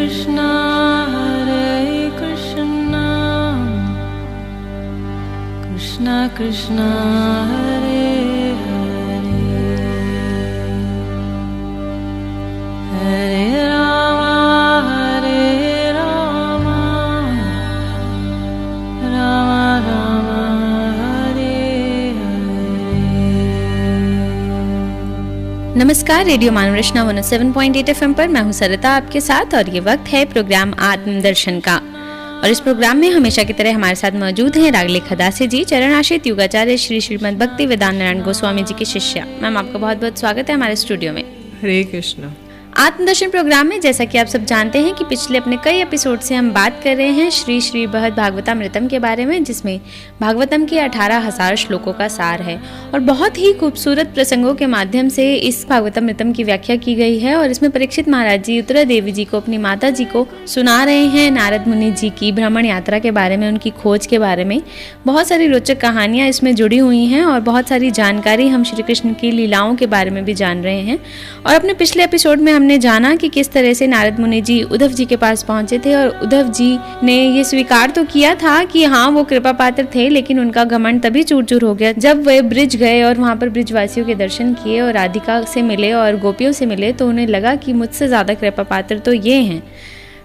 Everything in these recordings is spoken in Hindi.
Krishna Krishna Krishna Hare Hare Hare Rama Rama Rama Hare Hare। नमस्कार, रेडियो मानव रचना 107.8 FM पर मैं हूं सरिता आपके साथ और ये वक्त है प्रोग्राम आत्मदर्शन का। और इस प्रोग्राम में हमेशा की तरह हमारे साथ मौजूद हैं रागले खदासे जी, चरण आश्रित योगाचार्य श्री श्रीमद् भक्ति वेदांत नारायण गोस्वामी जी की शिष्या। मैम, आपका बहुत बहुत स्वागत है हमारे स्टूडियो में। हरे कृष्णा। आत्मदर्शन प्रोग्राम में जैसा कि आप सब जानते हैं कि पिछले अपने कई एपिसोड से हम बात कर रहे हैं श्री श्री बृहद भागवतामृतम के बारे में, जिसमें भागवतम के 18,000 श्लोकों का सार है और बहुत ही खूबसूरत प्रसंगों के माध्यम से इस भागवतामृतम की व्याख्या की गई है। और इसमें परीक्षित महाराज जी उत्तरा देवी जी को, अपनी माता जी को सुना रहे हैं नारद मुनि जी की भ्रमण यात्रा के बारे में, उनकी खोज के बारे में। बहुत सारी रोचक कहानियाँ इसमें जुड़ी हुई हैं और बहुत सारी जानकारी हम श्री कृष्ण की लीलाओं के बारे में भी जान रहे हैं। और अपने पिछले एपिसोड में हमने जाना कि किस तरह से नारद मुनि जी उद्धव जी के पास पहुंचे थे और उद्धव जी ने ये स्वीकार तो किया था कि हाँ वो कृपा पात्र थे, लेकिन उनका घमंड तभी चूर चूर हो गया जब वे ब्रिज गए और वहां पर ब्रिजवासियों के दर्शन किए और राधिका से मिले और गोपियों से मिले, तो उन्हें लगा कि मुझसे ज्यादा कृपा पात्र तो ये हैं।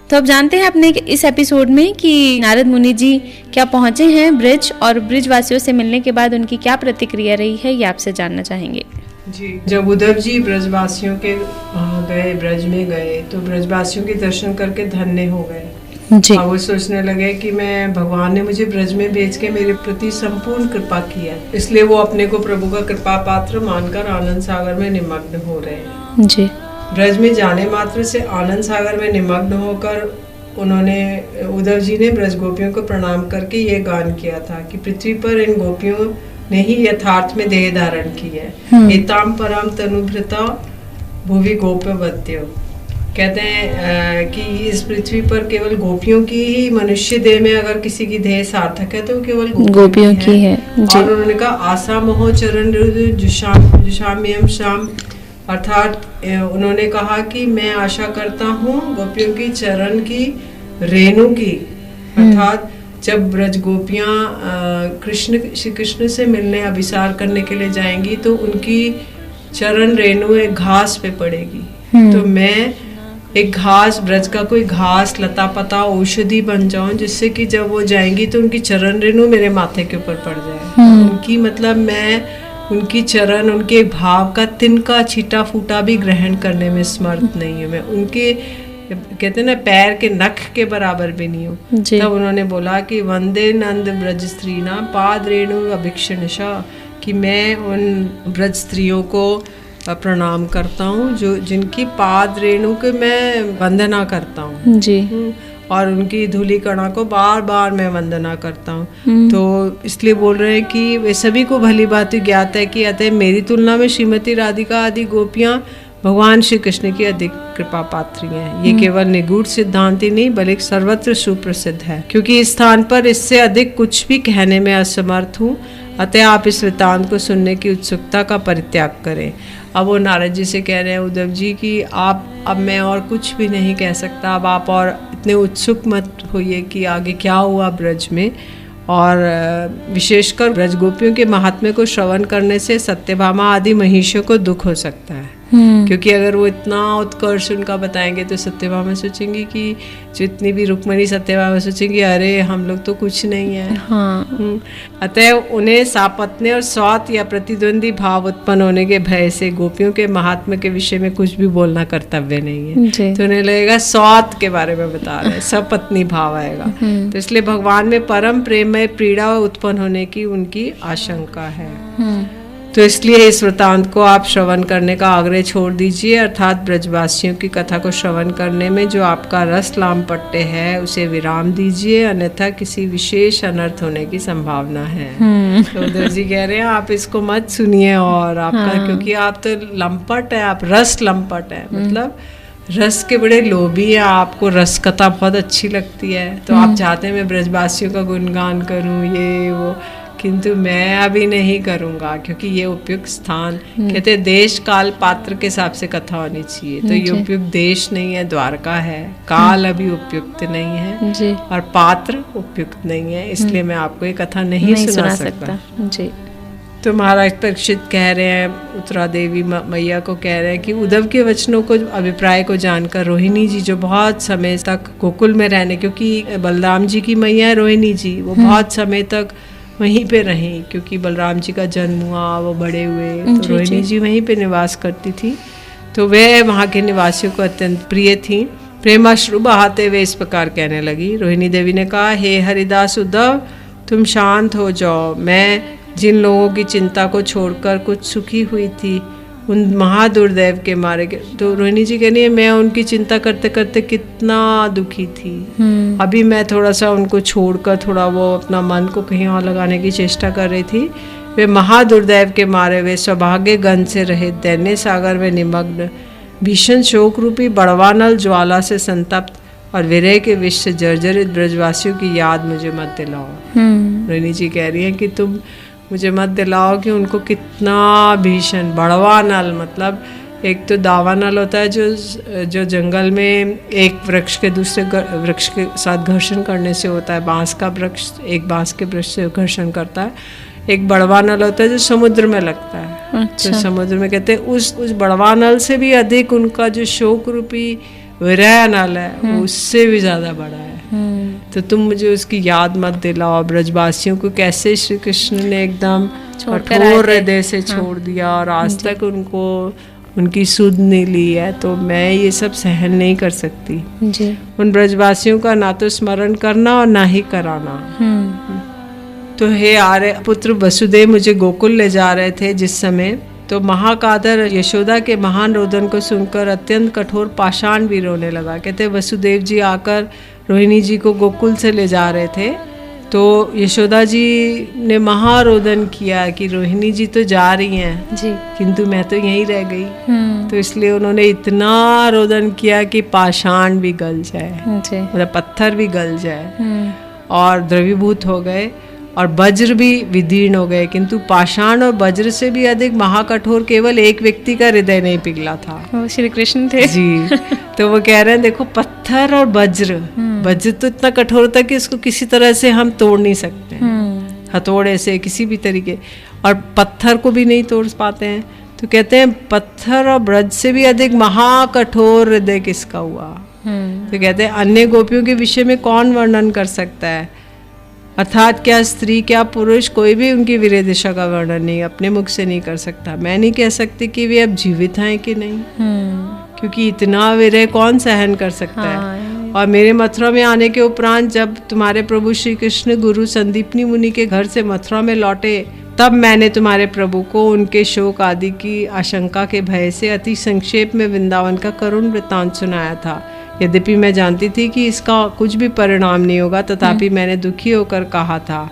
तो अब जानते हैं अपने इस एपिसोड में कि नारद मुनि जी क्या पहुंचे हैं ब्रिज, और ब्रिजवासियों से मिलने के बाद उनकी क्या प्रतिक्रिया रही है, ये आपसे जानना चाहेंगे। जी, जब उद्धव जी ब्रजवासियों के गए, ब्रज में गए, तो ब्रजवासियों के दर्शन करके धन्य हो गए जी। और वो सोचने लगे कि मैं, भगवान ने मुझे ब्रज में भेज के मेरे प्रति संपूर्ण कृपा की है, इसलिए वो अपने को प्रभु का कृपा पात्र मानकर आनंद सागर में निमग्न हो रहे हैं जी। ब्रज में जाने मात्र से आनंद सागर में निमग्न होकर उद्धव जी ने ब्रज गोपियों को प्रणाम करके ये गान किया था कि पृथ्वी पर इन गोपियों ने ही यथार्थ में देह धारण की है। एताम परम तनुभृता भुवि गोपवत्यो। कहते हैं कि इस पृथ्वी पर केवल गोपियों की ही, मनुष्य देह में अगर किसी की देह सार्थक है तो केवल गोपियों की है जी। और उन्होंने कहा आशा मोह चरण जुषाम्यम शाम, अर्थात उन्होंने कहा कि मैं आशा करता हूँ गोपियों की चरण की रेणु की, अर्थात जब ब्रज गोपियाँ श्री कृष्ण से मिलने, अभिसार करने के लिए जाएंगी तो उनकी चरण रेणु एक घास पे पड़ेगी। तो मैं एक घास, ब्रज का कोई घास, लता पता, औषधि बन जाऊं, जिससे कि जब वो जाएंगी तो उनकी चरण रेणु मेरे माथे के ऊपर पड़ जाए। उनकी, मतलब मैं उनकी चरण, उनके भाव का तिनका छीटा फूटा भी ग्रहण करने में समर्थ नहीं हूँ मैं। उनके, कहते ना, पैर के नख के बराबर भी नहीं हूँ। तब उन्होंने बोला कि वंदे नंद ब्रज स्त्रीना पाद रेणु अभिक्षणशा, कि मैं उन ब्रज स्त्रियों को प्रणाम करता हूँ जो जिनकी पाद रेणु के मैं वंदना करता हूँ जी। और उनकी धूली कणा को बार बार मैं वंदना करता हूँ। तो इसलिए बोल रहे हैं कि वे सभी को भली भांति ज्ञात है कि अतः मेरी तुलना में श्रीमती राधिका आदि गोपियाँ भगवान श्री कृष्ण की अधिक कृपा पात्री हैं। ये केवल निगूढ़ सिद्धांत ही नहीं बल्कि सर्वत्र सुप्रसिद्ध है, क्योंकि इस स्थान पर इससे अधिक कुछ भी कहने में असमर्थ हूँ। अतः आप इस वृत्तांत को सुनने की उत्सुकता का परित्याग करें। अब वो नारद जी से कह रहे हैं उद्धव जी कि अब मैं और कुछ भी नहीं कह सकता, अब आप और इतने उत्सुक मत होइए कि आगे क्या हुआ ब्रज में। और विशेषकर ब्रज गोपियों के महात्म्य को श्रवण करने से सत्यभामा आदि महिषियों को दुख हो सकता है, क्योंकि अगर वो इतना उत्कर्ष उनका बताएंगे तो सत्यभामा सोचेंगी कि, जितनी भी रुक्मणी सत्यभामा सोचेंगी अरे हम लोग तो कुछ नहीं है। हाँ। अतः उन्हें सापत्न्य और स्वात या प्रतिद्वंदी भाव उत्पन्न होने के भय से गोपियों के महात्म्य के विषय में कुछ भी बोलना कर्तव्य नहीं है। तो उन्हें लगेगा स्वात के बारे में बता रहे हैं, सपत्नी भाव आएगा। तो इसलिए भगवान में परम प्रेम में पीड़ा उत्पन्न होने की उनकी आशंका है। तो इसलिए इस वृत्तांत को आप श्रवण करने का आग्रह छोड़ दीजिए, अर्थात ब्रजवासियों की कथा को श्रवण करने में जो आपका रस लामपट्टे है उसे विराम दीजिए, अन्यथा किसी विशेष अनर्थ होने की संभावना है। तो उद्धव जी कह रहे हैं आप इसको मत सुनिए, और आपका क्योंकि आप तो लंपट है, आप रस लंपट है, मतलब रस के बड़े लोभी हैं, आपको रस कथा बहुत अच्छी लगती है, तो आप चाहते हैं मैं ब्रजवासियों का गुणगान करूं, ये वो, किंतु मैं अभी नहीं करूँगा क्योंकि ये उपयुक्त स्थान, कहते देश काल पात्र के हिसाब से कथा होनी चाहिए। तो ये उपयुक्त देश नहीं है, द्वारका है, काल अभी उपयुक्त नहीं है जी। और पात्र उपयुक्त नहीं है, इसलिए मैं आपको ये कथा नहीं सुना सकता जी। तो महाराज परीक्षित कह रहे हैं, उत्तरा देवी मैया को कह रहे हैं कि उद्धव के वचनों को, अभिप्राय को जानकर रोहिणी जी, जो बहुत समय तक गोकुल में रहने, क्योंकि बलराम जी की मैया है रोहिणी जी, वो बहुत समय तक वहीं पे रही, क्योंकि बलराम जी का जन्म हुआ, वो बड़े हुए, तो रोहिणी जी वहीं पे निवास करती थी। तो वे वहाँ के निवासियों को अत्यंत प्रिय थी। प्रेमाश्रु बहाते हुए इस प्रकार कहने लगी। रोहिणी देवी ने कहा, हे हरिदास उद्धव, तुम शांत हो जाओ। मैं जिन लोगों की चिंता को छोड़कर कुछ सुखी हुई थी, उन महादुर्दैव के मारे, तो रोहिणी जी कहनी है, मैं उनकी चिंता करते करते कितना दुखी थी। अभी मैं थोड़ा सा उनको छोड़कर थोड़ा वो अपना मन को कहीं और लगाने की चेष्टा कर रही थी। वे महादुर्दैव के मारे वे सौभाग्य गंध से रहित दैन्य सागर में निमग्न, भीषण शोक रूपी बड़वानल ज्वाला से संतप्त और विरह के विष से जर्जरित ब्रजवासियों की याद मुझे मत दिलाओ। रोहिणी जी कह रही है कि तुम मुझे मत दिलाओ कि उनको कितना भीषण बड़वा नल, मतलब एक तो दावा नल होता है जो जंगल में एक वृक्ष के दूसरे वृक्ष के साथ घर्षण करने से होता है। बांस का वृक्ष एक बांस के वृक्ष से घर्षण करता है। एक बड़वा नल होता है जो समुद्र में लगता है। अच्छा। तो समुद्र में कहते हैं उस बड़वा नल से भी अधिक उनका जो शोक रूपी विरह नल है उससे भी ज्यादा बड़ा है। तो तुम मुझे उसकी याद मत दिलाओ। ब्रजवासियों को कैसे श्री कृष्ण ने एकदम कठोर हृदय से छोड़ दिया और आज तक उनको उनकी सुध नहीं ली है, तो मैं ये सब सहन नहीं कर सकती जी। उन ब्रजवासियों का ना तो स्मरण करना और ना ही कराना। तो हे आर्य पुत्र वसुदेव मुझे गोकुल ले जा रहे थे जिस समय, तो महाकादर यशोदा के महान रोदन को सुनकर अत्यंत कठोर पाषाण भी रोने लगा। कहते वसुदेव जी आकर रोहिणी जी को गोकुल से ले जा रहे थे, तो यशोदा जी ने महारोदन किया कि रोहिणी जी तो जा रही हैं जी, किंतु मैं तो यहीं रह गई। तो इसलिए उन्होंने इतना रोदन किया कि पाषाण भी गल जाए, मतलब पत्थर भी गल जाए और द्रवीभूत हो गए और वज्र भी विदीर्ण हो गए। किंतु पाषाण और वज्र से भी अधिक महाकठोर केवल एक व्यक्ति का हृदय नहीं पिघला था, वो श्री कृष्ण थे जी। तो वो कह रहे हैं देखो पत्थर और वज्र तो इतना कठोर था कि इसको किसी तरह से हम तोड़ नहीं सकते, हथौड़े से किसी भी तरीके, और पत्थर को भी नहीं तोड़ पाते हैं। तो कहते हैं पत्थर और ब्रज से भी अधिक महाकठोर हृदय किसका हुआ। तो कहते हैं अन्य गोपियों के विषय में कौन वर्णन कर सकता है, अर्थात क्या स्त्री क्या पुरुष कोई भी उनकी वीर्य दिशा का वर्णन नहीं अपने मुख से नहीं कर सकता। मैं नहीं कह सकती कि वे अब जीवित हैं कि नहीं, क्योंकि इतना वीर्य कौन सहन कर सकता है। और मेरे मथुरा में आने के उपरांत जब तुम्हारे प्रभु श्री कृष्ण गुरु संदीपनी मुनि के घर से मथुरा में लौटे, तब मैंने तुम्हारे प्रभु को उनके शोक आदि की आशंका के भय से अति संक्षेप में वृंदावन का करुण वृत्तांत सुनाया था। यद्यपि मैं जानती थी कि इसका कुछ भी परिणाम नहीं होगा, तथापि मैंने दुखी होकर कहा था।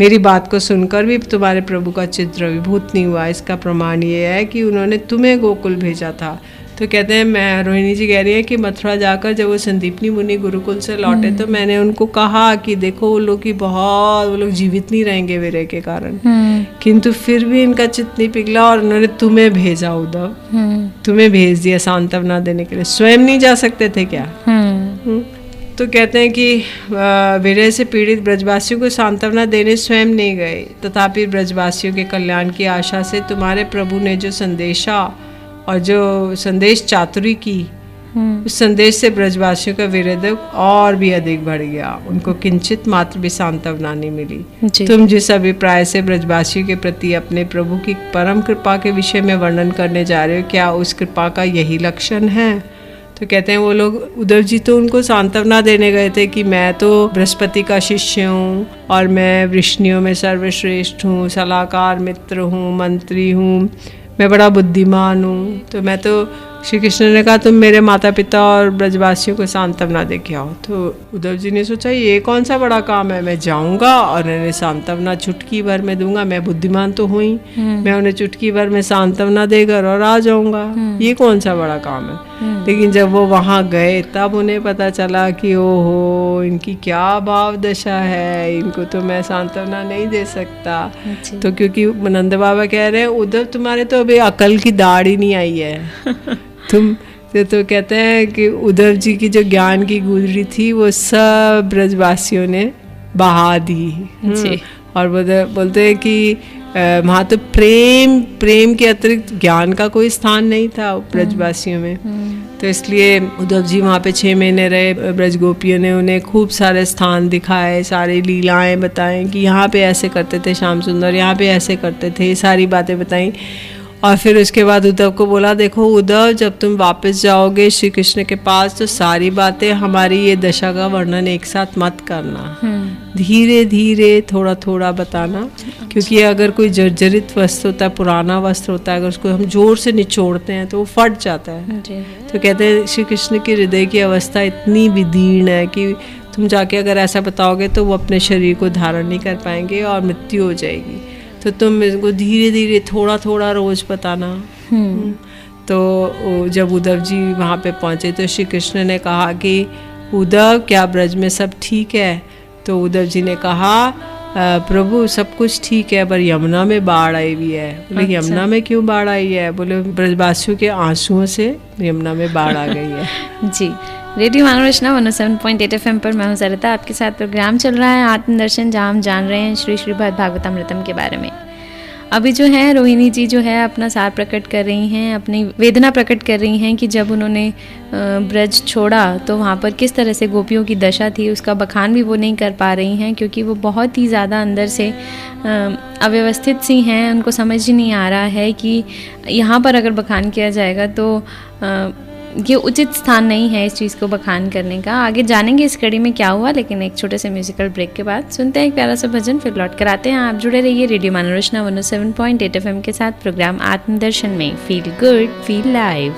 मेरी बात को सुनकर भी तुम्हारे प्रभु का चित्त विभूत नहीं हुआ। इसका प्रमाण ये है कि उन्होंने तुम्हें गोकुल भेजा था। तो कहते हैं मैं रोहिणी जी कह रही है कि मथुरा जाकर जब वो संदीपनी मुनि गुरुकुल से लौटे तो मैंने उनको कहा कि देखो वो लोग जीवित नहीं रहेंगे विरह के कारण, किंतु फिर भी इनका चित्त नहीं पिघला और उन्होंने तुम्हें भेजा उद्धव, तुम्हें भेज दिया सांत्वना देने के लिए। स्वयं नहीं जा सकते थे क्या? तो कहते हैं कि विरह से पीड़ित ब्रजवासियों को सांत्वना देने स्वयं नहीं गए, तथापि ब्रजवासियों के कल्याण की आशा से तुम्हारे प्रभु ने जो संदेशा और जो संदेश चातुरी की, उस संदेश से ब्रजवासियों का विरह और भी अधिक बढ़ गया। उनको किंचित मात्र भी सांत्वना नहीं मिली। तुम जिस अभिप्राय से ब्रजवासियों के प्रति अपने प्रभु की परम कृपा के विषय में वर्णन करने जा रहे हो, क्या उस कृपा का यही लक्षण है? तो कहते हैं वो लोग, उद्धव जी तो उनको सांत्वना देने गए थे कि मैं तो बृहस्पति का शिष्य हूँ और मैं वृष्णियों में सर्वश्रेष्ठ हूँ, सलाहकार मित्र हूँ, मंत्री हूँ, मैं बड़ा बुद्धिमान हूँ, तो मैं तो श्री कृष्ण ने कहा तुम मेरे माता पिता और ब्रजवासियों को सांत्वना दे के आओ। तो उद्धव जी ने सोचा ये कौन सा बड़ा काम है, मैं जाऊंगा और उन्हें सांत्वना चुटकी भर में दूंगा, मैं बुद्धिमान तो हुई, मैं उन्हें चुटकी भर में सांत्वना देकर और आ जाऊंगा, ये कौन सा बड़ा काम है। लेकिन जब वो वहाँ गए तब उन्हें पता चला कि ओहो इनकी क्या भाव दशा है, इनको तो मैं सांत्वना नहीं दे सकता। तो क्योंकि नंद बाबा कह रहे हैं उद्धव तुम्हारे तो अभी अकल की दाढ़ ही नहीं आई है तुम तो कहते हैं कि उद्धव जी की जो ज्ञान की गुजरी थी वो सब ब्रजवासियों ने बहा दी। और बोलते हैं कि वहाँ तो प्रेम के अतिरिक्त ज्ञान का कोई स्थान नहीं था ब्रजवासियों में। तो इसलिए उद्धव जी वहाँ पे 6 महीने रहे। ब्रज गोपियों ने उन्हें खूब सारे स्थान दिखाए, सारी लीलाएं बताएं कि यहाँ पे ऐसे करते थे श्याम सुंदर, यहाँ पे ऐसे करते थे, सारी बातें बताई। और फिर उसके बाद उद्धव को बोला देखो उद्धव जब तुम वापस जाओगे श्री कृष्ण के पास तो सारी बातें हमारी ये दशा का वर्णन एक साथ मत करना, धीरे धीरे थोड़ा थोड़ा बताना। क्योंकि अगर कोई जर्जरित वस्त्र होता है, पुराना वस्त्र होता है, अगर उसको हम जोर से निचोड़ते हैं तो वो फट जाता है। तो कहते हैं श्री कृष्ण की हृदय की अवस्था इतनी विदीर्ण है कि तुम जाके अगर ऐसा बताओगे तो वो अपने शरीर को धारण नहीं कर पाएंगे और मृत्यु हो जाएगी। तो तुम इसको धीरे धीरे थोड़ा थोड़ा रोज बताना। तो जब उद्धव जी वहाँ पे पहुँचे तो श्री कृष्ण ने कहा कि उद्धव क्या ब्रज में सब ठीक है। तो उद्धव जी ने कहा प्रभु सब कुछ ठीक है पर यमुना में बाढ़ आई हुई है। बोले यमुना में क्यों बाढ़ आई है। बोले ब्रजवासियों के आंसुओं से यमुना में बाढ़ आ गई है। जी रेडियो मानवरचना 107.8 FM पर मैं हूं सरिता, आपके साथ प्रोग्राम चल रहा है आत्मदर्शन, जहां हम जान रहे हैं श्री श्री भागवतामृतम के बारे में। अभी जो है रोहिणी जी जो है अपना सार प्रकट कर रही हैं, अपनी वेदना प्रकट कर रही हैं कि जब उन्होंने ब्रज छोड़ा तो वहाँ पर किस तरह से गोपियों की दशा थी, उसका बखान भी वो नहीं कर पा रही हैं क्योंकि वो बहुत ही ज़्यादा अंदर से अव्यवस्थित सी हैं। उनको समझ ही नहीं आ रहा है कि यहाँ पर अगर बखान किया जाएगा तो ये उचित स्थान नहीं है इस चीज़ को बखान करने का। आगे जानेंगे इस कड़ी में क्या हुआ, लेकिन एक छोटे से म्यूजिकल ब्रेक के बाद सुनते हैं एक प्यारा सा भजन, फिर लौट कर आते हैं। आप जुड़े रहिए रेडियो मानवरचना 107.8 FM के साथ प्रोग्राम आत्मदर्शन में। Feel good feel live.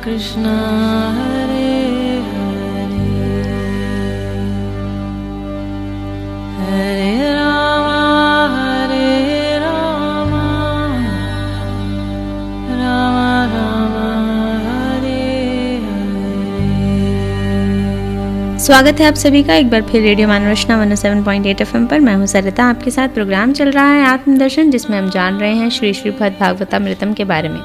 Krishna Hare Hare Hare Rama Rama Rama Hare Hare। स्वागत है आप सभी का एक बार फिर रेडियो मानवरचना 107.8 FM पर। मैं हूं सरिता, आपके साथ प्रोग्राम चल रहा है आत्मदर्शन, जिसमें हम जान रहे हैं श्री श्रीमद् भागवतामृतम के बारे में।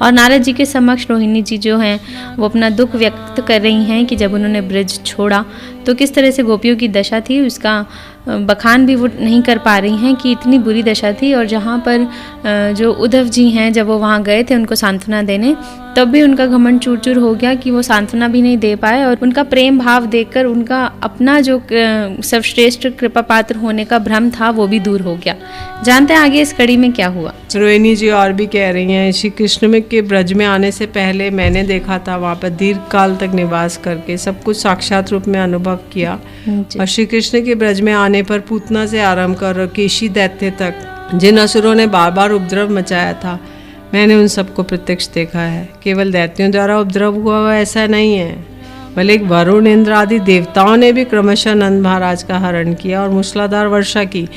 और नारद जी के समक्ष रोहिणी जी जो हैं वो अपना दुख व्यक्त कर रही हैं कि जब उन्होंने ब्रज छोड़ा तो किस तरह से गोपियों की दशा थी, उसका बखान भी वो नहीं कर पा रही हैं कि इतनी बुरी दशा थी। और जहाँ पर जो उद्धव जी हैं, जब वो वहाँ गए थे उनको सांत्वना देने, तब भी उनका घमंड चूर चूर हो गया कि वो सांत्वना भी नहीं दे पाए, और उनका प्रेम भाव देखकर उनका अपना जो सर्वश्रेष्ठ कृपा पात्र होने का भ्रम था वो भी दूर हो गया। जानते हैं आगे इस कड़ी में क्या हुआ। रोहिणी जी और भी कह रही हैं, श्री कृष्ण में के ब्रज में आने से पहले मैंने देखा था, वहाँ पर दीर्घ काल तक निवास करके सब कुछ साक्षात रूप में अनुभव किया। और श्री कृष्ण के ब्रज में आने पर पूतना से आरंभ कर केशी दैत्य तक जिन असुरों ने बार बार उपद्रव मचाया था, मैंने उन सबको प्रत्यक्ष देखा है। केवल दैत्यों द्वारा उपद्रव हुआ ऐसा नहीं है, बल्कि वरुण, इंद्र आदि देवताओं ने भी क्रमशः नंद महाराज का हरण किया और मूसलाधार वर्षा की।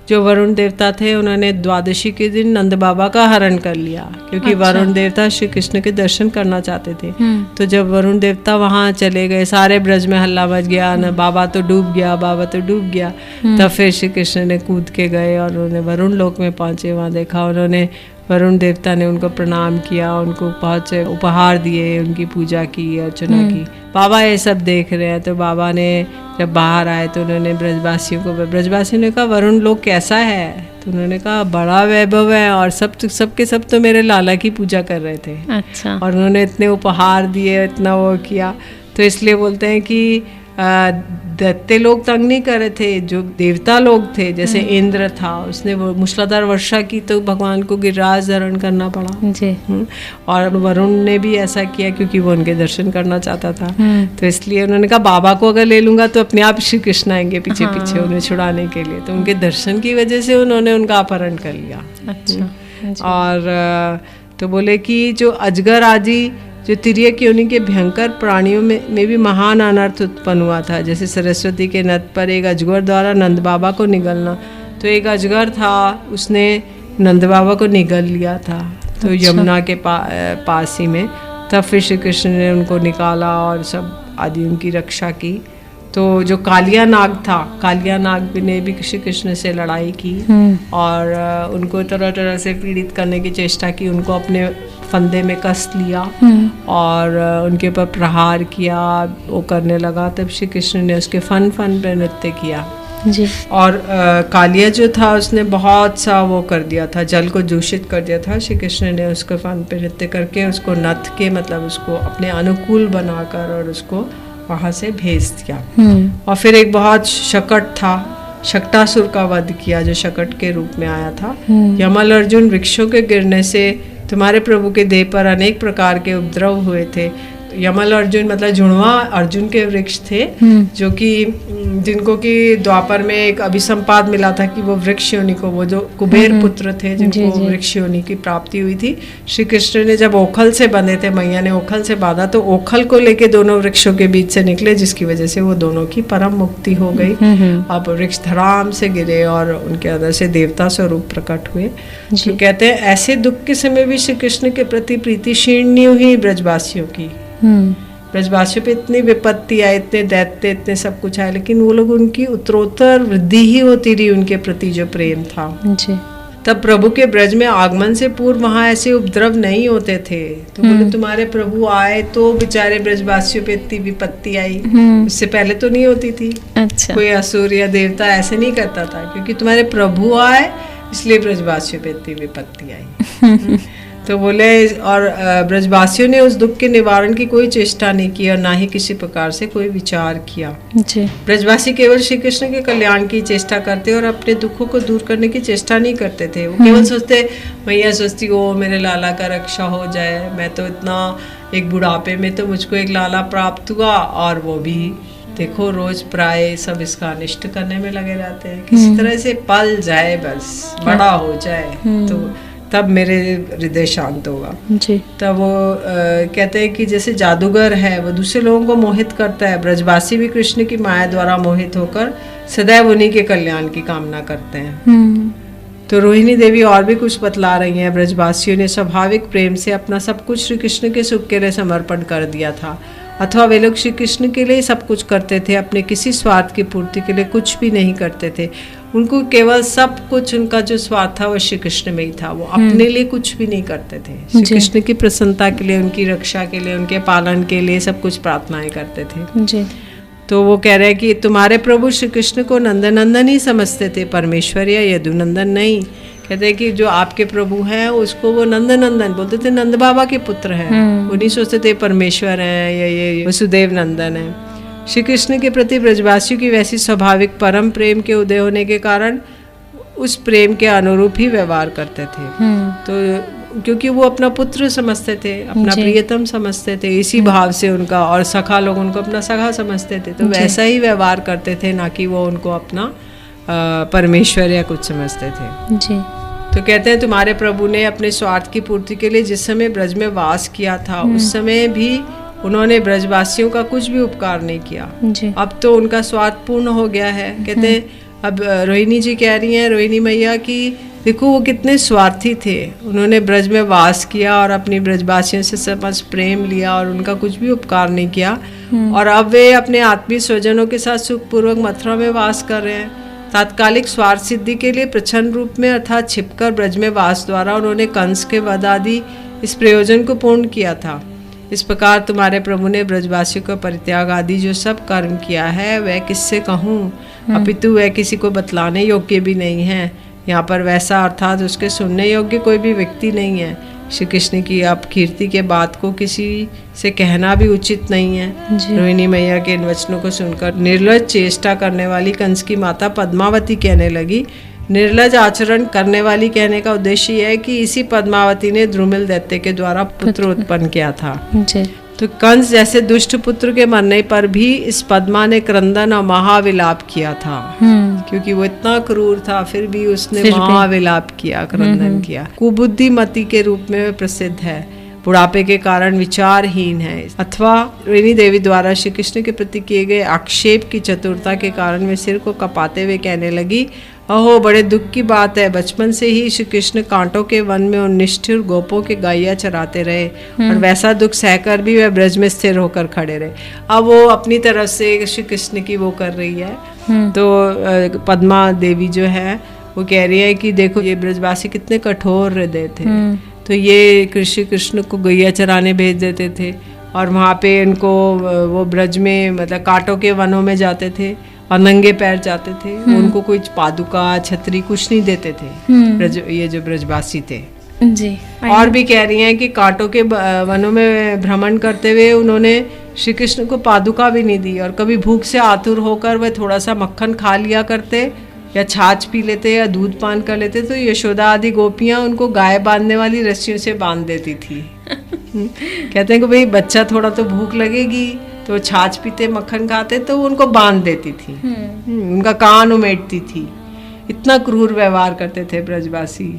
जो वरुण देवता थे उन्होंने द्वादशी के दिन नंद बाबा का हरण कर लिया, क्योंकि अच्छा। वरुण देवता श्री कृष्ण के दर्शन करना चाहते थे। तो जब वरुण देवता वहाँ चले गए, सारे ब्रज में हल्ला मच गया, न बाबा तो डूब गया, बाबा तो डूब गया। तब फिर श्री कृष्ण ने कूद के गए और उन्होंने वरुण लोक में पहुँचे। वहाँ देखा उन्होंने, वरुण देवता ने उनको प्रणाम किया, उनको बहुत से उपहार दिए, उनकी पूजा की, अर्चना की। बाबा ये सब देख रहे हैं। तो बाबा ने जब बाहर आए तो उन्होंने ब्रजवासियों ने कहा वरुण लोग कैसा है? तो उन्होंने कहा बड़ा वैभव है, और सब तो मेरे लाला की पूजा कर रहे थे। अच्छा। और उन्होंने इतने उपहार दिए, इतना वो किया। तो इसलिए बोलते हैं कि दैत्य लोग तंग नहीं कर रहे थे, जो देवता लोग थे, जैसे इंद्र था, उसने वो मूसलाधार वर्षा की तो भगवान को गिरिराज धारण करना पड़ा जी। और वरुण ने भी ऐसा किया क्योंकि वो उनके दर्शन करना चाहता था। तो इसलिए उन्होंने कहा बाबा को अगर ले लूंगा तो अपने आप श्री कृष्ण आएंगे पीछे पीछे उन्हें छुड़ाने के लिए। तो उनके दर्शन की वजह से उन्होंने उनका अपहरण कर लिया। अच्छा। और तो बोले कि जो अजगर आदि जो तिर्यक योनि के भयंकर प्राणियों में भी महान अनर्थ उत्पन्न हुआ था, जैसे सरस्वती के नद पर एक अजगर द्वारा नंद बाबा को निगलना। तो एक अजगर था, उसने नंद बाबा को निगल लिया था, तो अच्छा। यमुना के पास ही में। तब फिर श्री कृष्ण ने उनको निकाला और सब आदि उनकी रक्षा की। तो जो कालिया नाग था, कालिया नाग ने भी श्री कृष्ण से लड़ाई की और उनको तरह तरह से पीड़ित करने की चेष्टा की, उनको अपने फंदे में कस लिया और उनके ऊपर प्रहार किया, वो करने लगा। तब श्री कृष्ण ने उसके फन पे नृत्य किया जी। और कालिया जो था उसने बहुत सा वो कर दिया था, जल को दूषित कर दिया था। श्री कृष्ण ने उसको फन पे नृत्य करके उसको नथ के मतलब उसको अपने अनुकूल बनाकर और उसको वहाँ से भेज दिया। और फिर एक बहुत शकट था, शक्टासुर का वध किया जो शकट के रूप में आया था। यमल अर्जुन वृक्षों के गिरने से तुम्हारे प्रभु के देह पर अनेक प्रकार के उपद्रव हुए थे। यमल अर्जुन मतलब जुड़वा अर्जुन के वृक्ष थे, जो कि जिनको कि द्वापर में एक अभिसंपाद मिला था कि वो वृक्ष योनि को, वो जो कुबेर पुत्र थे जिनको वृक्ष योनि की प्राप्ति हुई थी। श्री कृष्ण ने जब ओखल से बंधे थे, मैया ने ओखल से बांधा, तो ओखल को लेके दोनों वृक्षों के बीच से निकले, जिसकी वजह से वो दोनों की परम मुक्ति हो गई। अब वृक्ष धराम से गिरे और उनके अंदर से देवता स्वरूप प्रकट हुए। तो कहते हैं ऐसे दुख के समय भी श्री कृष्ण के प्रति प्रीति क्षीण नहीं हुई ब्रजवासियों की। ब्रजवासियों पे इतनी विपत्ति आई, इतने दैत्य, इतने सब कुछ आए, लेकिन वो लोग, उनकी उत्तरोत्तर वृद्धि ही होती रही उनके प्रति जो प्रेम था जी। तब प्रभु के ब्रज में आगमन से पूर्व वहाँ ऐसे उपद्रव नहीं होते थे। तो बोले तुम्हारे प्रभु आए तो बेचारे ब्रजवासियों पे इतनी विपत्ति आई, इससे पहले तो नहीं होती थी। अच्छा। कोई असुर या देवता ऐसे नहीं करता था, क्योंकि तुम्हारे प्रभु आए इसलिए ब्रजवासियों पे इतनी विपत्ति आई। तो बोले, और ब्रजवासियों ने उस दुख के निवारण की कोई चेष्टा नहीं की और ना ही किसी प्रकार से कोई विचार किया जी। ब्रजवासी केवल श्री कृष्ण के कल्याण की चेष्टा करते और अपने दुखों को दूर करने की चेष्टा नहीं करते थे। वो केवल सोचते, मैया सोचती ओ मेरे लाला का रक्षा हो जाए, मैं तो इतना एक बुढ़ापे में तो मुझको एक लाला प्राप्त हुआ, और वो भी देखो रोज प्राय सब इसका अनिष्ट करने में लगे रहते हैं, किसी तरह से पल जाए, बस बड़ा हो जाए तो तब मेरे हृदय शांत होगा जी। तब वो कहते हैं कि जैसे जादूगर है वो दूसरे लोगों को मोहित करता है, ब्रजवासी भी कृष्ण की माया द्वारा मोहित होकर सदैव उन्हीं के कल्याण की कामना करते हैं। तो रोहिणी देवी और भी कुछ बतला रही हैं। ब्रजवासियों ने स्वाभाविक प्रेम से अपना सब कुछ श्री कृष्ण के सुख के लिए समर्पण कर दिया था, अथवा वे लोग श्री कृष्ण के लिए सब कुछ करते थे, अपने किसी स्वार्थ की पूर्ति के लिए कुछ भी नहीं करते थे। उनको केवल सब कुछ, उनका जो स्वार्थ था वो श्री कृष्ण में ही था, वो अपने लिए कुछ भी नहीं करते थे। श्री कृष्ण की प्रसन्नता के लिए, उनकी रक्षा के लिए, उनके पालन के लिए सब कुछ प्रार्थनाएं करते थे जी। तो वो कह रहे हैं कि तुम्हारे प्रभु श्री कृष्ण को नंदनंदन ही समझते थे, परमेश्वर या यदुनंदन नहीं। कहते हैं कि जो आपके प्रभु हैं उसको वो नंदनंदन बोलते थे, नंद बाबा के पुत्र हैं, वो नहीं सोचते थे परमेश्वर हैं या ये वसुदेव नंदन है। श्री कृष्ण के प्रति ब्रजवासियों की वैसी स्वाभाविक परम प्रेम के उदय होने के कारण उस प्रेम के अनुरूप ही व्यवहार करते थे। तो क्योंकि वो अपना पुत्र समझते थे, अपना प्रियतम समझते थे, इसी भाव से उनका, और सखा लोग उनको अपना सखा समझते थे, तो वैसा ही व्यवहार करते थे, ना कि वो उनको अपना परमेश्वर या कुछ समझते थे जी। तो कहते हैं तुम्हारे प्रभु ने अपने स्वार्थ की पूर्ति के लिए जिस समय ब्रज में वास किया था, उस समय भी उन्होंने ब्रजवासियों का कुछ भी उपकार नहीं किया जी। अब तो उनका स्वार्थ पूर्ण हो गया है। कहते हैं, अब रोहिणी जी कह रही हैं, रोहिणी मैया की देखो वो कितने स्वार्थी थे, उन्होंने ब्रज में वास किया और अपनी ब्रजवासियों से समझ प्रेम लिया और उनका कुछ भी उपकार नहीं किया, और अब वे अपने आत्मीय स्वजनों के साथ सुखपूर्वक मथुरा में वास कर रहे हैं। तात्कालिक स्वार्थ सिद्धि के लिए प्रच्छन्न रूप में अर्थात छिपकर ब्रज में वास द्वारा उन्होंने कंस के वध आदि इस प्रयोजन को पूर्ण किया था। इस प्रकार तुम्हारे प्रभु ने ब्रजवासियों का परित्याग आदि जो सब कर्म किया है वह किससे कहूँ, अपितु वह किसी को बतलाने योग्य भी नहीं है। यहाँ पर वैसा अर्थात उसके सुनने योग्य कोई भी व्यक्ति नहीं है। श्री कृष्ण की अपकीर्ति के बात को किसी से कहना भी उचित नहीं है। रोहिणी मैया के इन वचनों को सुनकर निर्लज चेष्टा करने वाली कंस की माता पद्मावती कहने लगी, निर्लज आचरण करने वाली कहने का उद्देश्य यह है कि इसी पद्मावती ने द्रुमिल दैत्य के द्वारा पुत्र उत्पन्न किया था जी। तो कंस जैसे दुष्ट पुत्र के मरने पर भी इस पद्मा ने क्रंदन और महाविलाप किया था, क्योंकि वो इतना क्रूर था, फिर भी उसने महाविलाप किया, क्रंदन किया। कुबुद्धिमती के रूप में प्रसिद्ध है, बुढ़ापे के कारण विचारहीन है, अथवा रोहिणी देवी द्वारा श्री कृष्ण के प्रति किए गए आक्षेप की चतुरता के कारण वे सिर को कपाते हुए कहने लगी, अहो बड़े दुख की बात है, बचपन से ही श्री कृष्ण कांटों के वन में उन निष्ठुर गोपों के गैया चराते रहे और वैसा दुख सहकर भी वह ब्रज में स्थिर होकर खड़े रहे। अब वो अपनी तरफ से श्री कृष्ण की वो कर रही है। तो पद्मा देवी जो है वो कह रही है कि देखो ये ब्रजवासी कितने कठोर हृदय थे, तो ये श्री कृष्ण को गैया चराने भेज देते थे और वहाँ पे इनको वो ब्रज में मतलब कांटों के वनों में जाते थे और नंगे पैर जाते थे, उनको कोई पादुका छतरी कुछ नहीं देते थे ये जो ब्रजवासी थे जी। और भी कह रही हैं कि कांटों के वनों में भ्रमण करते हुए उन्होंने श्री कृष्ण को पादुका भी नहीं दी और कभी भूख से आतुर होकर वह थोड़ा सा मक्खन खा लिया करते या छाछ पी लेते या दूध पान कर लेते तो यशोदा आदि गोपियाँ उनको गाय बांधने वाली रस्सियों से बांध देती थी। कहते हैं कि भाई बच्चा थोड़ा तो भूख लगेगी, तो छाछ पीते मक्खन खाते तो उनको बांध देती थी, उनका कान उमेटती थी। इतना क्रूर व्यवहार करते थे ब्रजवासी।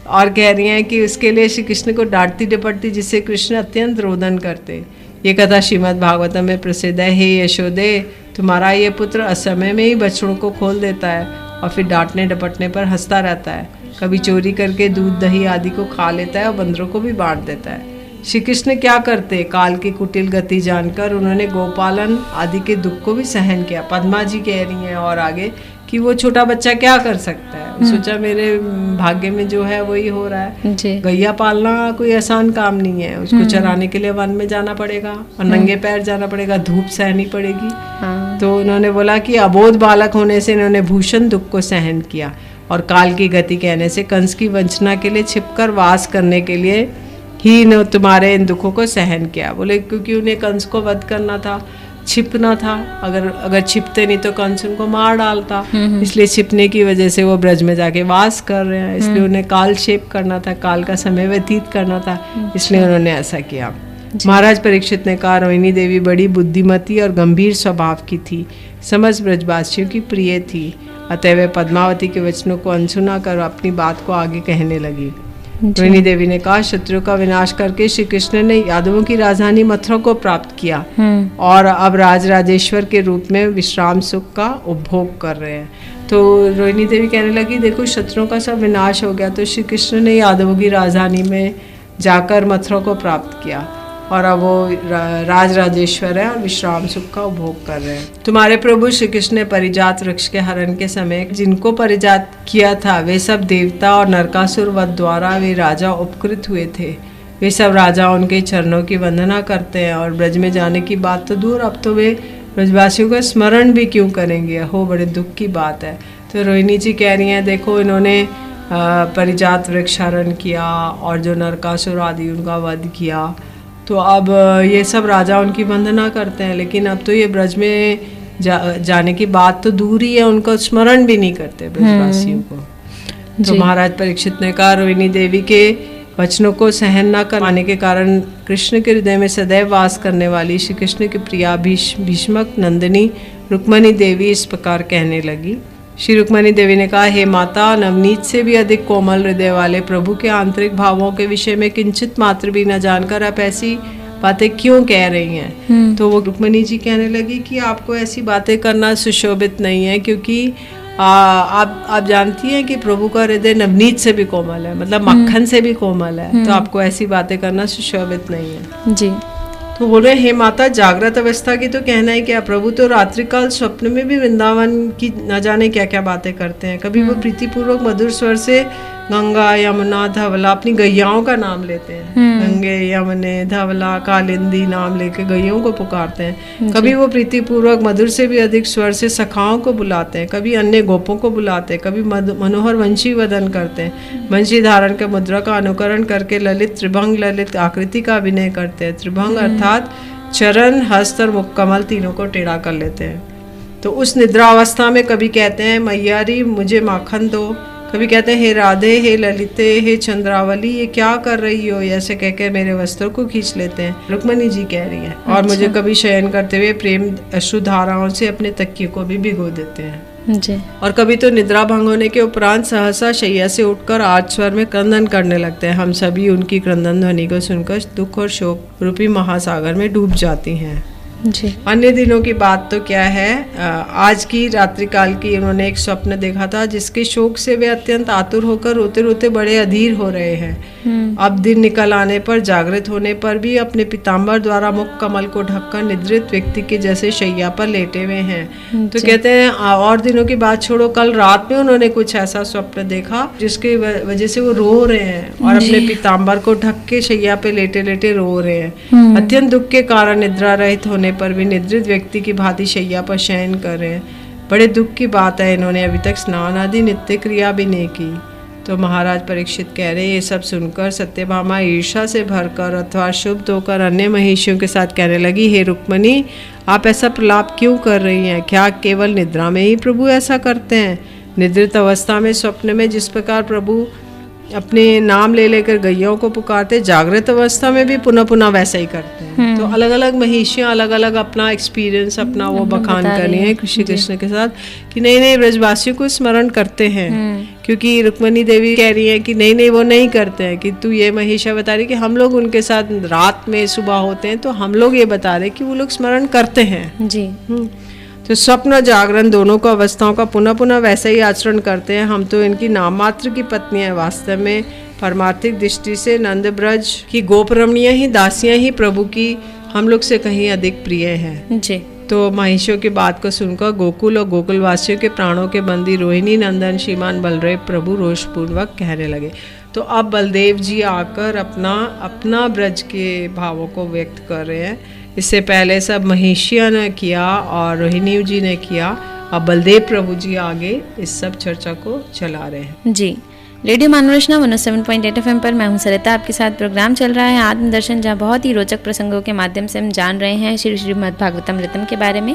और कह रही हैं कि उसके लिए श्री कृष्ण को डांटती डपटती, जिससे कृष्ण अत्यंत रोदन करते। ये कथा श्रीमद् भागवतम में प्रसिद्ध है। हे यशोदे, तुम्हारा ये पुत्र असमय में ही बछड़ों को खोल देता है और फिर डांटने डपटने पर हंसता रहता है। कभी चोरी करके दूध दही आदि को खा लेता है और बंदरों को भी बांट देता है। श्री कृष्ण क्या करते, काल की कुटिल गति जानकर उन्होंने गोपालन आदि के दुख को भी सहन किया। पद्मा जी कह रही हैं और आगे कि वो छोटा बच्चा क्या कर सकता है। सोचा मेरे भाग्य में जो है वही हो रहा है। गैया पालना कोई आसान काम नहीं है, उसको चराने के लिए वन में जाना पड़ेगा और नंगे पैर जाना पड़ेगा, धूप सहनी पड़ेगी। तो उन्होंने बोला कि अबोध बालक होने से इन्होंने भूषण दुख को सहन किया और काल की गति कहने से कंस की वंचना के लिए छिपकर वास करने के लिए ही न तुम्हारे इन दुखों को सहन किया। बोले क्योंकि उन्हें कंस को वध करना था, छिपना था। अगर छिपते नहीं तो कंस उनको मार डालता, इसलिए छिपने की वजह से वो ब्रज में जाके वास कर रहे हैं। इसलिए उन्हें काल क्षेप करना था, काल का समय व्यतीत करना था, इसलिए उन्होंने ऐसा किया। महाराज परीक्षित ने कहा, रोहिणी देवी बड़ी बुद्धिमती और गंभीर स्वभाव की थी, समस्त ब्रजवासियों की प्रिय थी। अतः वे पद्मावती के वचनों को अनसुना कर अपनी बात को आगे कहने लगी। रोहिणी देवी ने कहा, शत्रु का विनाश करके श्री कृष्ण ने यादवों की राजधानी मथुरा को प्राप्त किया और अब राजराजेश्वर के रूप में विश्राम सुख का उपभोग कर रहे हैं। तो रोहिणी देवी कहने लगी, देखो शत्रुओं का सब विनाश हो गया, तो श्री कृष्ण ने यादवों की राजधानी में जाकर मथुरा को प्राप्त किया और अब वो राजराजेश्वर है और विश्राम सुख का उपभोग कर रहे हैं। तुम्हारे प्रभु श्री कृष्ण ने परिजात वृक्ष के हरण के समय जिनको परिजात किया था वे सब देवता और नरकासुर वध द्वारा वे राजा उपकृत हुए थे। वे सब राजा उनके चरणों की वंदना करते हैं और ब्रज में जाने की बात तो दूर, अब तो वे ब्रजवासियों का स्मरण भी क्यों करेंगे। हो, बड़े दुख की बात है। तो रोहिणी जी कह रही हैं, देखो इन्होंने परिजात वृक्ष हरण किया और जो नरकासुर आदि उनका वध किया, तो अब ये सब राजा उनकी वंदना करते हैं, लेकिन अब तो ये ब्रज में जाने की बात तो दूर ही है, उनको स्मरण भी नहीं करते ब्रजवासियों को। तो महाराज परीक्षित ने कहा, रोहिणी देवी के वचनों को सहन न कर पाने के कारण कृष्ण के हृदय में सदैव वास करने वाली श्री कृष्ण की प्रिया भीष्मक नंदिनी रुक्मणी देवी इस प्रकार कहने लगी। श्री रुक्मणी देवी ने कहा, हे माता, नवनीत से भी अधिक कोमल हृदय वाले प्रभु के आंतरिक भावों के विषय में किंचित मात्र भी न जानकर आप ऐसी बातें क्यों कह रही हैं। तो वो रुक्मणी जी कहने लगी कि आपको ऐसी बातें करना सुशोभित नहीं है, क्योंकि आप जानती हैं कि प्रभु का हृदय नवनीत से भी कोमल है, मतलब मक्खन से भी कोमल है, तो आपको ऐसी बातें करना सुशोभित नहीं है जी। तो बोल रहे, हे माता, जागृत अवस्था की तो कहना है क्या, प्रभु तो रात्रिकाल स्वप्न में भी वृंदावन की न जाने क्या क्या बातें करते हैं। कभी वो प्रीतिपूर्वक मधुर स्वर से गंगा यमुना धवला अपनी गैयाओं का नाम लेते हैं, गंगे यमुने धवला कालिंदी नाम लेके गैयों को पुकारते हैं। कभी वो प्रीतिपूर्वक मधुर से भी अधिक स्वर से सखाओं को बुलाते हैं, कभी अन्य गोपों को बुलाते हैं, कभी मनोहर वंशी वदन करते हैं, वंशी धारण के मुद्रा का अनुकरण करके ललित त्रिभंग ललित आकृति का अभिनय करते हैं। त्रिभंग अर्थात चरण हस्त और मुख कमल तीनों को टेढ़ा कर लेते हैं। तो उस निद्रा अवस्था में कभी कहते हैं, मैयारी मुझे माखन दो, कभी कहते हैं, हे राधे, हे ललिते, हे चंद्रावली, ये क्या कर रही हो, ऐसे कहकर मेरे वस्त्रों को खींच लेते हैं। रुक्मणी जी कह रही हैं। और मुझे कभी शयन करते हुए प्रेम अश्रुधाराओं से अपने तकिए को भी भिगो देते हैं जी। और कभी तो निद्रा भंग होने के उपरांत सहसा शैया से उठकर आठ स्वर में क्रंदन करने लगते हैं। हम सभी उनकी क्रंदन ध्वनि को सुनकर दुख और शोक रूपी महासागर में डूब जाती हैं जी। अन्य दिनों की बात तो क्या है, आज की रात्रिकाल की उन्होंने एक स्वप्न देखा था जिसके शोक से वे अत्यंत आतुर होकर रोते रोते बड़े अधीर हो रहे हैं। अब दिन निकल आने पर जागृत होने पर भी अपने पीताम्बर द्वारा मुख कमल को ढककर निद्रित व्यक्ति के जैसे शैया पर लेटे हुए हैं। तो कहते हैं, और दिनों की बात छोड़ो, कल रात में उन्होंने कुछ ऐसा स्वप्न देखा जिसकी वजह से वो रो रहे हैं और अपने पीताम्बर को ढक के शैया पे लेटे लेटे रो रहे हैं। अत्यंत दुख के कारण निद्रा रहित होने पर भी निद्रित व्यक्ति की भांति शैया पर शयन कर रहे हैं। बड़े दुख की बात है, इन्होंने अभी तक स्नान आदि नित्य क्रिया भी नहीं की। तो महाराज परीक्षित कह रहे हैं, ये सब सुनकर सत्यभामा ईर्ष्या से भरकर अथवा शुभ होकर अन्य महिषियों के साथ कहने लगी, हे रुक्मिणी, आप ऐसा प्रलाप क्यों कर रही हैं? क्या केवल निद्रा में ही प्रभु ऐसा करते हैं? निद्रित अवस्था में, स्वप्न में जिस प्रकार प्रभु अपने नाम ले लेकर गैयों को पुकारते, जागृत अवस्था में भी पुनः पुनः वैसा ही करते हैं। तो अलग अलग महिषियाँ अलग अलग अपना एक्सपीरियंस, अपना वो बखान कर रही हैं श्री कृष्ण के साथ कि नहीं नहीं ब्रजवासियों को स्मरण करते हैं। क्योंकि रुक्मिणी देवी कह रही है कि नहीं नहीं वो नहीं करते हैं, कि तू ये महिषा बता रही कि हम लोग उनके साथ रात में सुबह होते हैं, तो हम लोग ये बता रहे कि वो लोग स्मरण करते हैं जी। तो स्वप्न और जागरण दोनों को अवस्थाओं का पुनः पुनः वैसा ही आचरण करते हैं। हम तो इनकी नाम मात्र की पत्नी है, वास्तव में परमार्थिक दृष्टि से नंद ब्रज की गोपरमणियाँ ही दासियाँ ही प्रभु की हम लोग से कहीं अधिक प्रिय हैं जी। तो महिषियों की बात को सुनकर गोकुल और गोकुल वासियों के प्राणों के बंदी रोहिणी नंदन श्रीमान बलदेव प्रभु रोषपूर्वक कहने लगे। तो अब बलदेव जी आकर अपना ब्रज के भावों को व्यक्त कर रहे हैं। इससे पहले सब महिषियों ने किया और रोहिणी जी ने किया, अब बलदेव प्रभु जी आगे इस सब चर्चा को चला रहे हैं। जी। रेडियो मानवरचना 107.8 FM पर मैं हूं सरिता, आपके साथ प्रोग्राम चल रहा है आत्मदर्शन, जहां बहुत ही रोचक प्रसंगों के माध्यम से हम जान रहे हैं श्री श्रीमद् भागवतमृतम के बारे में।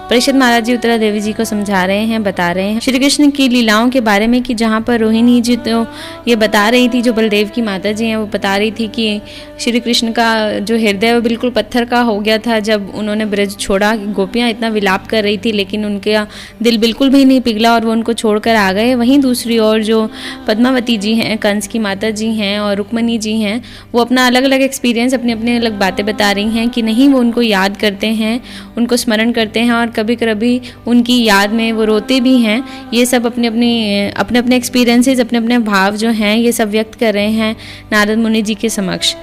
परीक्षित महाराज जी उत्तरा देवी जी को समझा रहे हैं, बता रहे हैं श्री कृष्ण की लीलाओं के बारे में, कि जहाँ पर रोहिणी जी तो ये बता रही थी, जो बलदेव की माता जी हैं वो बता रही थी कि श्री कृष्ण का जो हृदय वो बिल्कुल पत्थर का हो गया था जब उन्होंने ब्रज छोड़ा। गोपियाँ इतना विलाप कर रही थी लेकिन उनका दिल बिल्कुल भी नहीं पिघला और वो उनको छोड़कर आ गए। वहीं दूसरी ओर जो पद्मावती जी हैं, कंस की माता जी हैं और रुक्मिणी जी हैं, वो अपना अलग अलग एक्सपीरियंस, अपनी अपनी अलग बातें बता रही हैं कि नहीं वो उनको याद करते हैं, उनको स्मरण करते हैं और कभी कभी उनकी याद में वो रोते भी हैं। ये सब अपने अपने एक्सपीरियंसेस, अपने अपने भाव जो हैं ये सब व्यक्त कर रहे हैं नारद मुनि जी के समक्ष।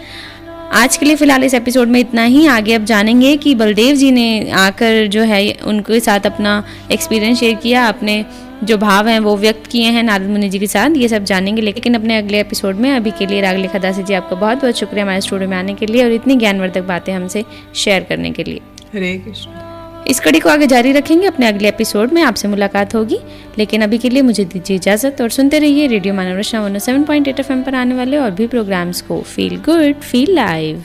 आज के लिए फ़िलहाल इस एपिसोड में इतना ही। आगे अब जानेंगे कि बलदेव जी ने आकर जो है उनके साथ अपना एक्सपीरियंस शेयर किया, अपने जो भाव हैं वो व्यक्त किए हैं नारद मुनि जी के साथ, ये सब जानेंगे लेकिन अपने अगले एपिसोड में। अभी के लिए रागलेखा दासी जी आपका बहुत बहुत शुक्रिया हमारे स्टूडियो में आने के लिए और इतनी ज्ञानवर्धक बातें हमसे शेयर करने के लिए। हरे कृष्ण। इस कड़ी को आगे जारी रखेंगे, अपने अगले एपिसोड में आपसे मुलाकात होगी, लेकिन अभी के लिए मुझे दीजिए इजाज़त और सुनते रहिए रेडियो मानवरचना 107.8 FM पर आने वाले और भी प्रोग्राम्स को। Feel good, feel live.